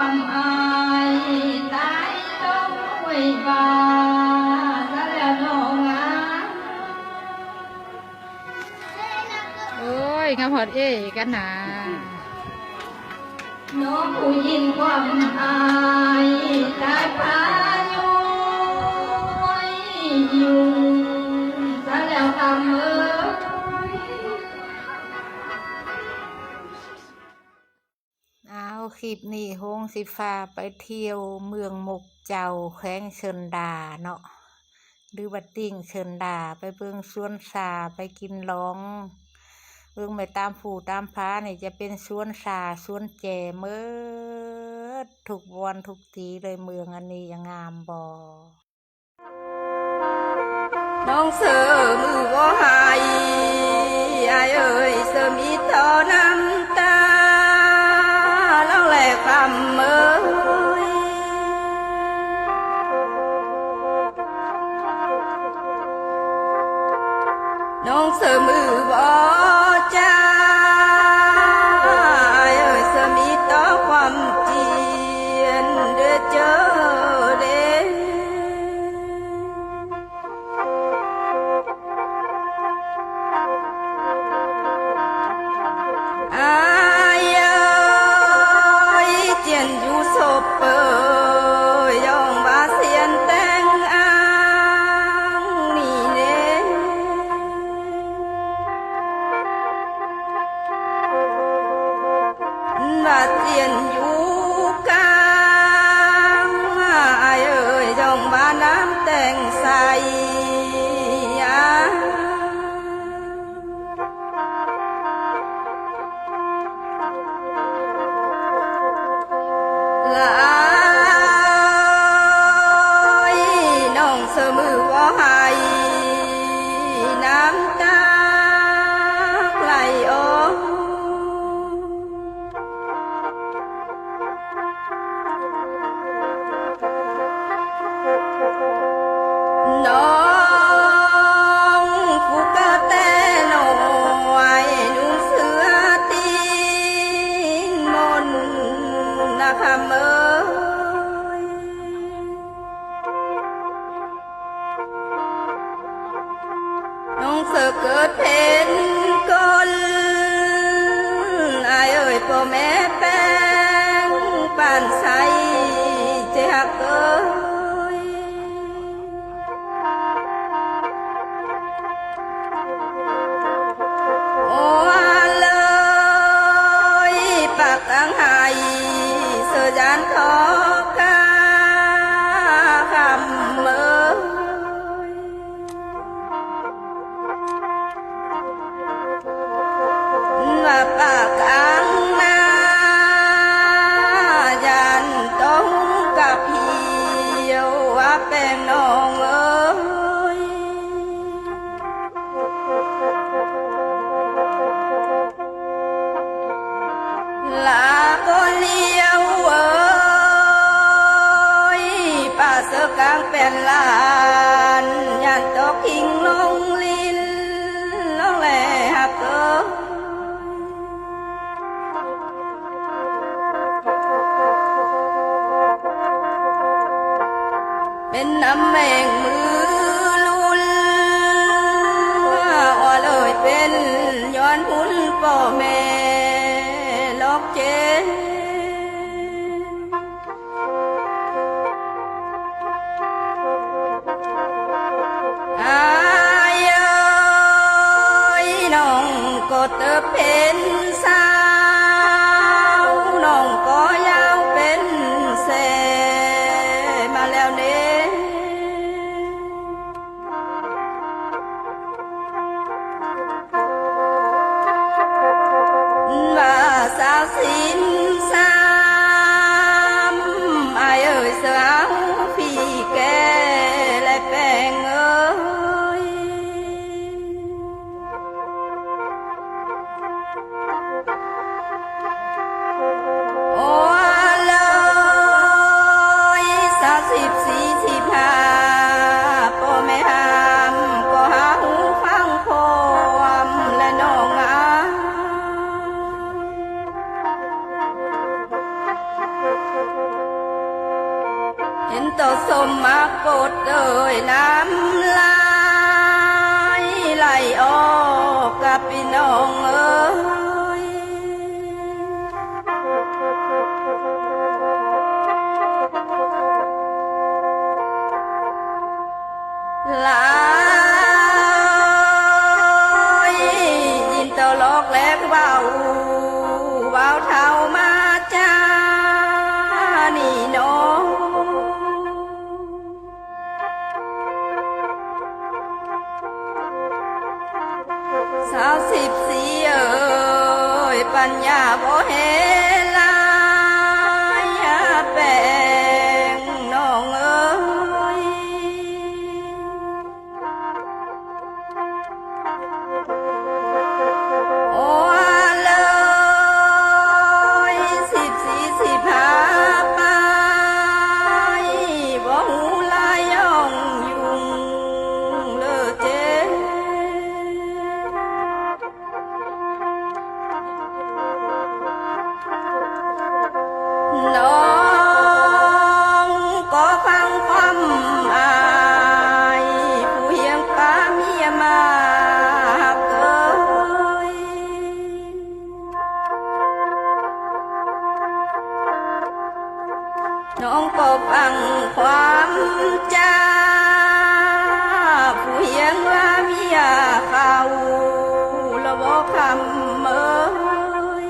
ความอายตายต้องไว้บ้าซะแล้วน้องโอ้ยงามฮอดเอ้กันหาน้องผู้ยินความอายตายพายุอยู่ซะแล้วคำคลิปนี้โฮงสิฟ้าไปเที่ยวเมืองมกเจ้าแขวงเชิญดาเนาะหรือว่าติ่งเชิญดาไปเบิ่งสวนสาไปกินร้องเบิ่งไปตามผู้ตามพานี่จะเป็นสวนสาสวนแจเมิดทุกวันทุกทีเลยเมืองอันนี้ยังงามบ่น้องเสือมือบ่หายอายเอ้ยเสือมีเท่าน้ำตาแล้วแลคำเอ้ยน้องเสือมือบ่จ้าอายเอ้ยเสือมีต่อความเจียนเด้อเจอเด้อายเอ้ยเจียนอยู่ศพเปิดย่องบาเสียนแต่งอ้างนี่เด้บาเจียนอยู่กลางอายเอ้ยย่องบาน้ำแต่งใสลายน้องเสมอว่าให้น้ำตาไหลออกน้องผู้กะแต่น้อยนุ่งเสื้อตีนมนนะคะเมื่น้องเสือเกิดเป็นคนอายเอ่ยพ่อแม่แป้งปานใสเจ้าเกิดโอ้เลยปากตั้งให้เสือยานขอกาคำเมื่ว่าปากอังนายันต้องกับเพียวว่าแป้งน้องเอ้ยลาก็เลี้ยวเอ้ยป่าเสือกลางเป็นลานยันตกหิงลงลินลงแหลหักเอ้ยเป็นน้ำแมงมือลุนว่าเลยเป็นย้อนหุ่นพ่อแม่ลอกเจอายเอ้ยน้องก็เติบเป็นสาวน้องก็ยาวเป็นแสมาแล้วเน่ว่าสาวสินสามอายเอ่ยสาวพี่แก่และแป้งเอ้ยโอ้เลย30-45พ่อแม่ห้ามก็หาหูฟังความและน้อง 24เอ้ยปัญญาบ่เห็นลายแป้งน้องเอ้ยโอ้เลย14 15ไปบ่ฮู้ลายย่องยุ่งเลอเจน้องก็ฟังความอายผู้เฮียงปาเมียมาเกยน้องก็ฟังความจาผู้เฮียงว่าเมียเขาแล้วบ่คำเอ้ย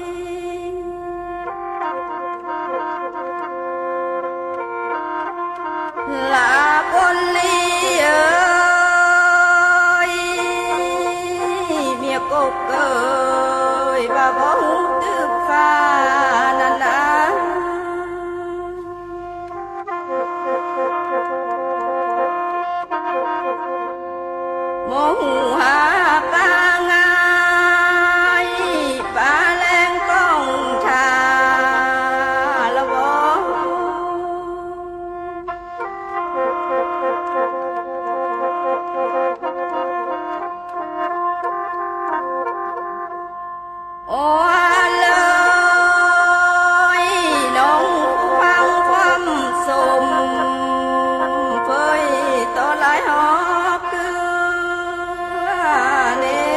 ลาคนลีเอ้ยเมียกบเอ้ยว่าบ่ฮู้ตึกฟ้านั่นนะบ่ฮู้หาปาง่ายปาแรงต้องชาละบ่โอ้เลยน้องฟังความสมเฟยต่อหลายหอบคือนี่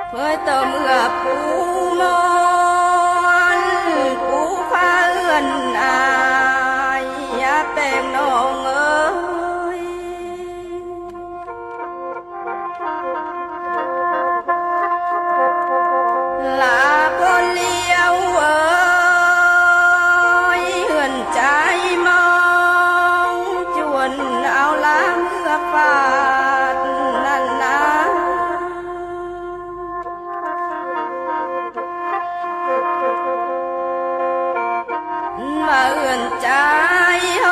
เฟยต่อเมื่อปูมอนปูฟ้าเอื้อนอายแป้งน้องเอ้ยลาคนเลี้ยวเอ้ยเหือนใจมองจวนเอาล้างเมื่อฟาดนั่นนะมาเหือนใจโฮ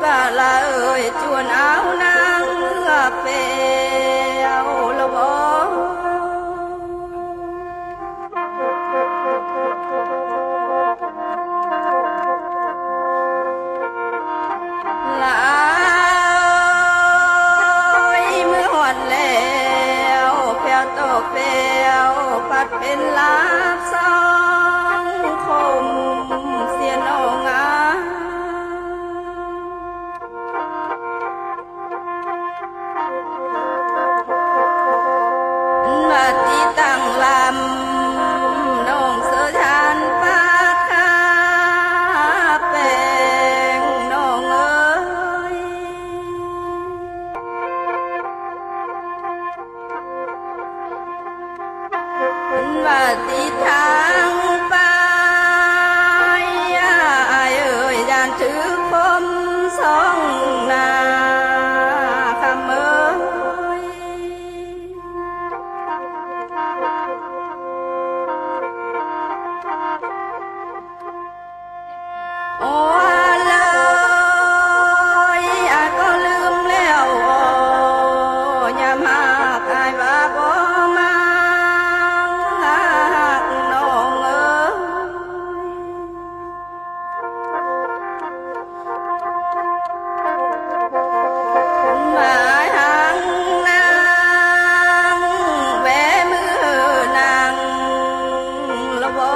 กะละเอ้ยจวนเอานางเมื่อเปเอาละบ่ลาเมื่อหอดแล้วแพ้วตกแพ้วปัดเป็นลาบสองคมเสียน้องมาที่ตั้งลำน้องเสือชานปาคาแป้งน้องเอ้ยว่าที่ทางไปเอ้ยยานถือคมสองหน้าคำเอ้ยโอ้เลยก็ลืมแล้วอย่ามาอายว่าบ่มาหักน้องเอ้ยหมายหางนางแวมือนางละบ่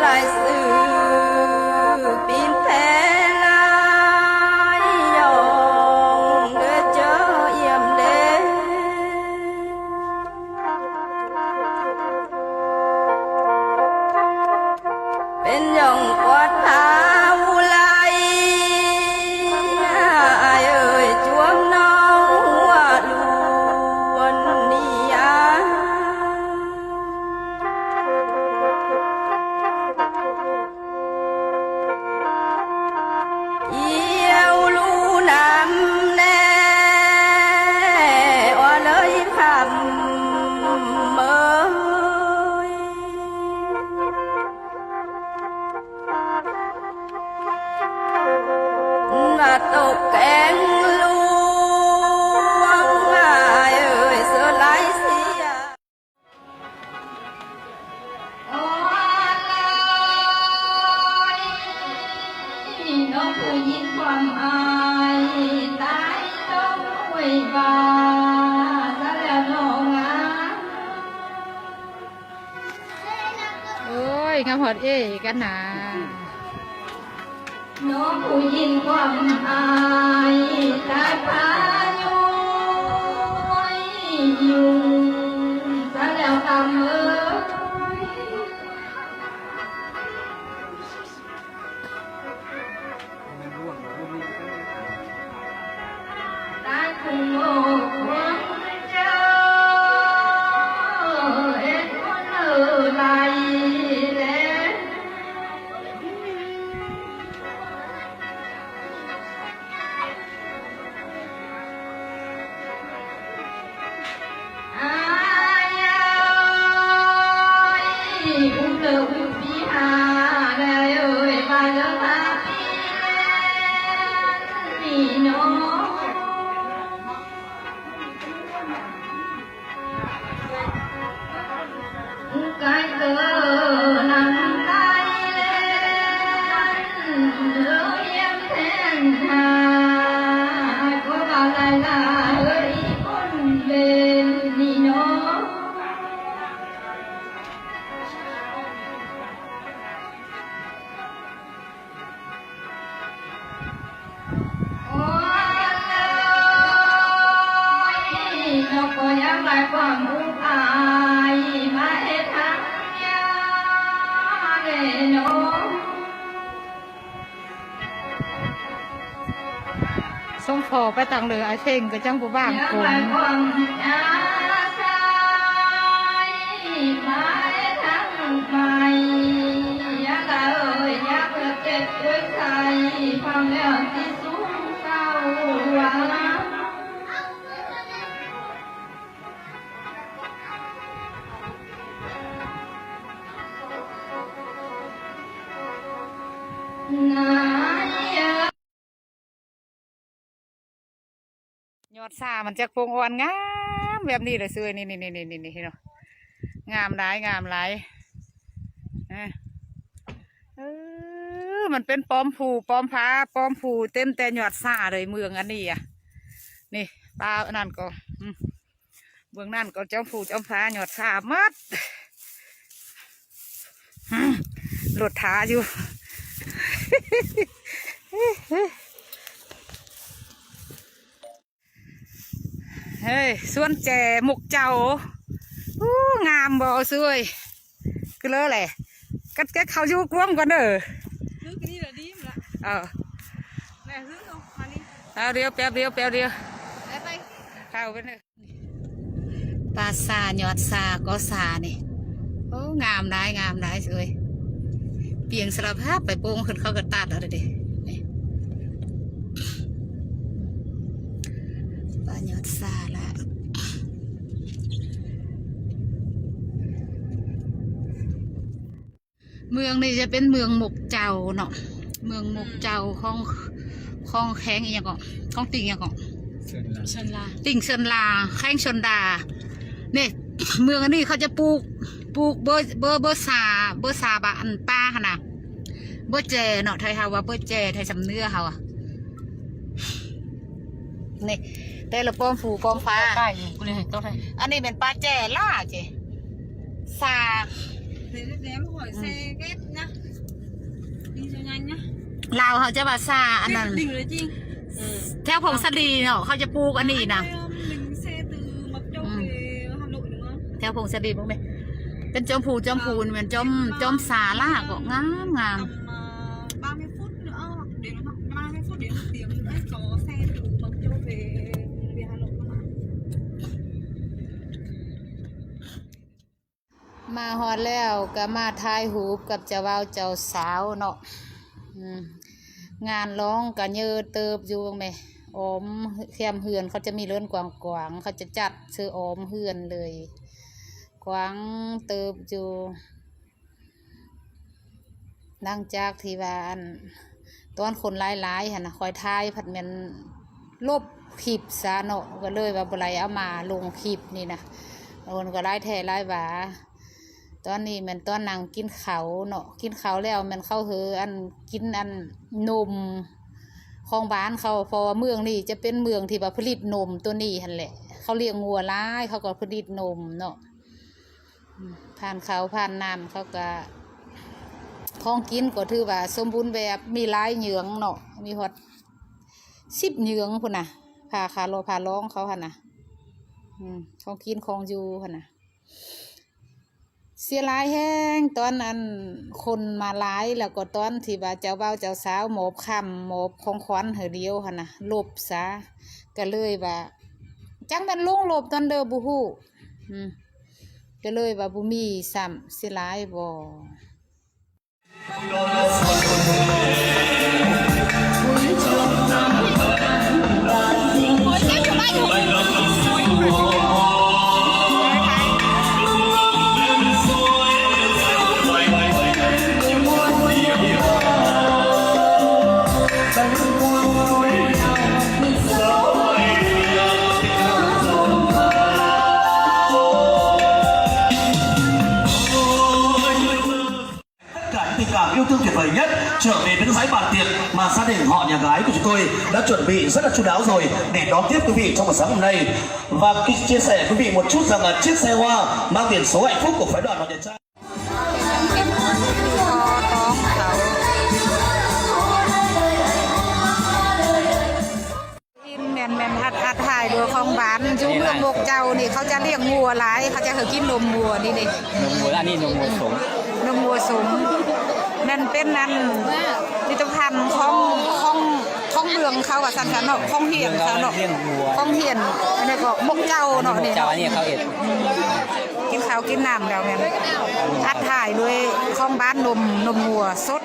ลายสื่อปีนแพลายยองเดือเจอเยี่ยมเล่เป็นยองกวาดทาวไลอายเอ่ยจวมน้องว่าล้วนนี่ยาเยี่ยวลูนำแน่ว่าเลยคำเมยมาตกแกงลวงอายเอ่ยเสือไหลเสียโอ้ลอยน้องผู้ยินความอายตายต้องไว้บาซะแล้วน้องอ่ะ โอ้ยงามหอดเอ้กันนะ น้องผู้ยินความอายตายพายุยอยู่ซะแล้วคำเอ้ยตายคงโง่หวังเจ้าเอ็ดคนเอ่ยไหลแล ai ơi cũng được bị hà đời ơi bài lớp hát đi nó cái cờ nằm tay lên lỡ em thẹn hà có vào lại là ơi con về đi nó nó có nhắc lạiความมุกอายมาเอ็ดทั้งยาเดโน ส่งพอไปตังเลยไอ้เพ่งก็จังผู้บ้าน nhắc กู lại ความยาสายมาเอ็ดทั้งใหม่ยากละเอ่ยยากละเจ็บด้วยใจฟังแล้วที่สูงเศร้าหวาน ยอดซามันจะโปร่งอ่อนงามแบบนี้เลยซื้อนี่เนาะงามหลายงามหลายมันเป็นปอมผูปอมพ้าปอมผูเต็มแต่ยอดซาเลยเมืองอันนี้อ่ะนี่ปลาอันนั้นก็เมืองนั่นก็จ้องผูจ้องพ้ายอดซามัดหลดท้าอยู่ เฮ้ยสวนแจมุกเจ้าอู้งามบ่สวยก็เลยแหละกัดแกเขาอยู่กวมก่อนเด้อซื้อกันนี่ละดีมั้ยแม่ซื้อเอามานี่เอาเดียวแป๊บเดียวไปเข้าไปเลยปลาซายอดซาก็ซานี่โอ้งามได้สวยเปลี่ยนสารภาพไปโป่งขึ้นเขาก็ตัดเอาดิปลายอดซาละเมืองนี่จะเป็นเมืองหมกเจ้าเนาะเมืองหมกเจ้าของแข้งอย่างก่อนของติ่งอย่างก่อนเชิญลาติ่งเชิญลาแข้งชนดาเนี่ยเมืองอันนี้เขาจะปลูกเบอร์ซาบะอันป้าขนาดเบอร์เจเนาะไทยเฮาว่าเบอร์เจไทยสำเนื้อเฮาอ่ะนี่แต่ละปอมผูปอมฟ้าอันนี้เป็นปลาแจล่าเจซา hỏi xe ghép nhá. Đi cho nhanh nhá. ลาวเขาจะว่าซาอันนั้น Đỉnh rồi chi. แถวพงศดีเนาะเขาจะปลูกอันนี้นะ Mình xe từ Mộc Châu về Hà Nội đúng không? แถวพงศดีบ่แม่เป็นจอมพูเหมือนจอมสาลาก็งาม Tầm 30 phút nữa hoặc đến 30 phút đến 1 tiếng nữa có xe từ Mộc Châu về Hà Nội các bạn. มาฮอดแล้วก็มาถ่ายรูปกับเจ้าบ่าวเจ้าสาวเนาะงานร้องก็เยอะเติบอยู่แม่ออมแคมเฮือนเขาจะมีเรือนกว้างๆเขาจะจัดซื้อออมเฮือนเลยกว้างเติบอยู่หลังจากที่ว่าอันตอนคนหลายๆหั่นน่ะคอยถ่ายผัดแม่นลบคลิปซะเนาะก็เลยว่าบ่ได้เอามาลงคลิปนี่นะโอนก็หลายแท้หลายหว่าตอนนี้แม่นตอนนั่งกินข้าวเนาะกินข้าวแล้วแม่นเข้าเฮออันกินอันนมของบ้านเขาเพราะว่าเมืองนี่จะเป็นเมืองที่ว่าผลิตนมตัวนี้หั่นแหละเขาเลี้ยงงัวหลายเขาก็ผลิตนมเนาะผ่านเขาผ่านน้ำเขาก็ของกินก็ถือว่าสมบูรณ์แบบมีหลายเหยืองเนาะมีฮอด10เหยืองพุ่นน่ะพาขาโลพาร้องเขาหั่นน่ะของกินของอยู่หั่นน่ะเสียหลายแห้งตอนนั้นคนมาหลายแล้วก็ตอนที่ว่าเจ้าบ่าวเจ้าสาวหมอบค่ำหมอบของขวัญเหือเดียวหั่นน่ะลบซะก็เลยว่าจังแม่นลงลบตอนเด้อบ่ฮู้ก็เลยว่าบ่มีซ้ำเสียหลายบ่tình cảm yêu thương tuyệt vời nhất trở về với dãy bàn tiệc mà gia đình họ nhà gái của chúng tôi đã chuẩn bị rất là chu đáo rồi để đón tiếp quý vị trong buổi sáng hôm nay. Và chia sẻ quý vị một chút rằng là chiếc xe hoa mang biển số hạnh phúc của phái đoàn họ Điền Trai. แม่นอัดถ่ายดูของบ้านอยู่เมืองบกเจ้านี่เขาจะเลี้ยงงัวหลายเขาจะให้กินนมวัวนี่นมวัวอันนี้นมวัวสมนั่นเป็นนั่นผลิตภัณฑ์ของเมืองเขาว่าซั่นเนาะของเฮียนเขาเนาะของเฮียนอันนี้ก็บกเจ้าเนาะนี่เจ้าอันนี้เขาเอ็ดกินข้าวกินน้ำแล้วแม่นอัดถ่ายด้วยของบ้านนมวัวสด